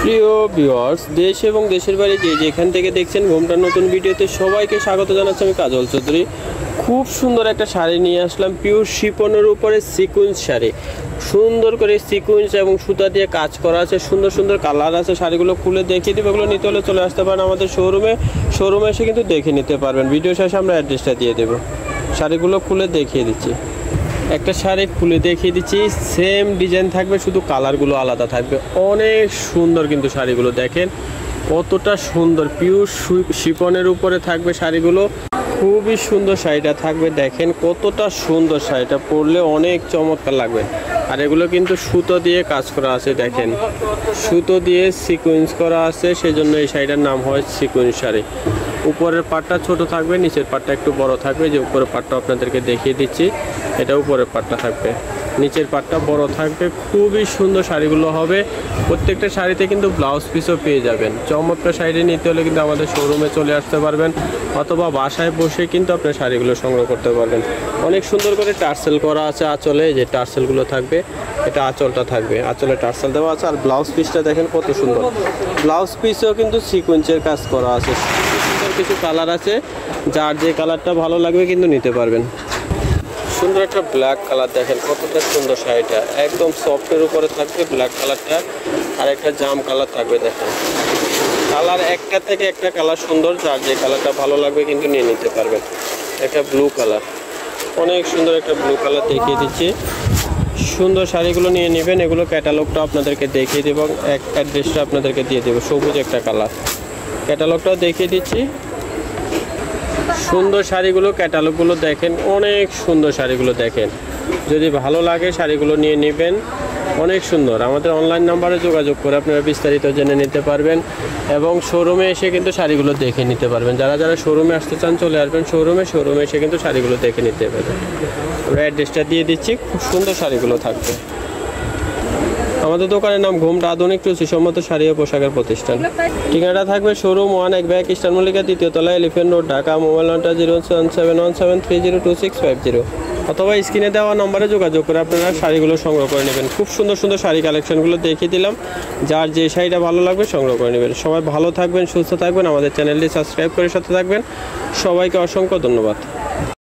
প্রিয় ভিউয়ার্স, দেশ এবং দেশের বাইরে যে যেখান থেকে দেখছেন ঘুমটার নতুন ভিডিওতে সবাইকে স্বাগত জানাচ্ছি। আমি কাজল চৌধুরী। খুব সুন্দর একটা শাড়ি নিয়ে আসলাম, পিওর শিফনের উপরে সিকুয়েন্স শাড়ি। সুন্দর করে সিকুয়েন্স এবং সুতা দিয়ে কাজ করা আছে, সুন্দর সুন্দর কালার আছে। শাড়িগুলো খুলে দেখিয়ে দেবো। এগুলো নিতে হলে চলে আসতে পারেন আমাদের শোরুমে এসে কিন্তু দেখে নিতে পারবেন। ভিডিও শেষে আমরা অ্যাড্রেসটা দিয়ে দেবো। শাড়িগুলো খুলে দেখিয়ে দিচ্ছি। একটা শাড়ি খুলে দেখিয়ে দিচ্ছি, সেম ডিজাইন থাকবে, শুধু কালারগুলো আলাদা থাকবে। অনেক সুন্দর কিন্তু শাড়িগুলো দেখেন কতটা সুন্দর, পিওর শিফনের উপরে থাকবে শাড়িগুলো। খুবই সুন্দর শাড়িটা থাকবে, দেখেন কতটা সুন্দর। শাড়িটা পরলে অনেক চমৎকার লাগবে। আর এগুলো কিন্তু সুতো দিয়ে কাজ করা আছে, দেখেন সুতো দিয়ে সিকোয়েন্স করা আছে, সেজন্য এই শাড়িটার নাম হয় সিকোয়েন্স শাড়ি। উপরের পাটটা ছোট থাকবে, নিচের পাটটা একটু বড় থাকবে। যে উপরের পাটটা আপনাদেরকে দেখিয়ে দিচ্ছি, এটা উপরের পাটটা থাকবে, নিচের পাটটা বড় থাকবে। খুবই সুন্দর শাড়িগুলো হবে। প্রত্যেকটা শাড়িতে কিন্তু ব্লাউজ পিসও পেয়ে যাবেন। চমৎকার শাড়ি নিতে হলে কিন্তু আমাদের শোরুমে চলে আসতে পারবেন, অথবা বাসায় বসে কিন্তু আপনার শাড়িগুলো সংগ্রহ করতে পারবেন। অনেক সুন্দর করে টার্সেল করা আছে আঁচলে, যে টার্সেলগুলো থাকবে, এটা আঁচলটা থাকবে, আঁচলে টার্সেল দেওয়া আছে। আর ব্লাউজ পিসটা দেখেন কত সুন্দর, ব্লাউজ পিসেও কিন্তু সিকোয়েন্সের কাজ করা আছে। সুন্দর কিছু কালার আছে, যার যে কালারটা ভালো লাগবে কিন্তু নিতে পারবেন। সুন্দর একটা ব্ল্যাক কালার, দেখেন কতটা সুন্দর শাড়িটা, একদম সফটের উপরে থাকবে ব্ল্যাক কালারটা। আর একটা জাম কালার থাকবে, দেখেন কালার একটা থেকে একটা কালার সুন্দর, যার যে কালারটা ভালো লাগবে কিন্তু নিয়ে নিতে পারবেন। একটা ব্লু কালার, অনেক সুন্দর একটা ব্লু কালার দেখিয়ে দিচ্ছি। সুন্দর শাড়িগুলো নিয়ে নেবেন। এগুলো ক্যাটালগটা আপনাদেরকে দেখিয়ে দেবো, অ্যাড্রেসটা আপনাদেরকে দিয়ে দেবো। সবুজ একটা কালার, ক্যাটালগটাও দেখিয়ে দিচ্ছি। সুন্দর শাড়িগুলো, ক্যাটালগুলো দেখেন, অনেক সুন্দর শাড়িগুলো দেখেন। যদি ভালো লাগে শাড়িগুলো নিয়ে নেবেন, অনেক সুন্দর। আমাদের অনলাইন নাম্বারে যোগাযোগ করে আপনারা বিস্তারিত জেনে নিতে পারবেন, এবং শোরুমে এসে কিন্তু শাড়িগুলো দেখে নিতে পারবেন। যারা যারা শোরুমে আসতে চান চলে আসবেন শোরুমে এসে কিন্তু শাড়িগুলো দেখে নিতে পারবেন। আমরা অ্যাড্রেসটা দিয়ে দিচ্ছি। খুব সুন্দর শাড়িগুলো থাকবে। আমাদের দোকানের নাম ঘুমটা আধুনিক রুচিসম্মত শাড়ি ও পোশাকের প্রতিষ্ঠান। ঠিকানাটা থাকবে শোরুম 1 এক ব্যাগ স্টার মল্লিকা, 3য় তলা, এলিফেন্ট রোড, ঢাকা। মোবাইল নাম্বারটা 07717302650, অথবা স্ক্রিনে দেওয়া নম্বরে যোগাযোগ করে আপনারা শাড়িগুলো সংগ্রহ করে নেবেন। খুব সুন্দর সুন্দর শাড়ি কালেকশনগুলো দেখিয়ে দিলাম, যার যে শাড়িটা ভালো লাগবে সংগ্রহ করে নেবেন। সবাই ভালো থাকবেন, সুস্থ থাকবেন, আমাদের চ্যানেলটি সাবস্ক্রাইব করে সাথে থাকবেন। সবাইকে অসংখ্য ধন্যবাদ।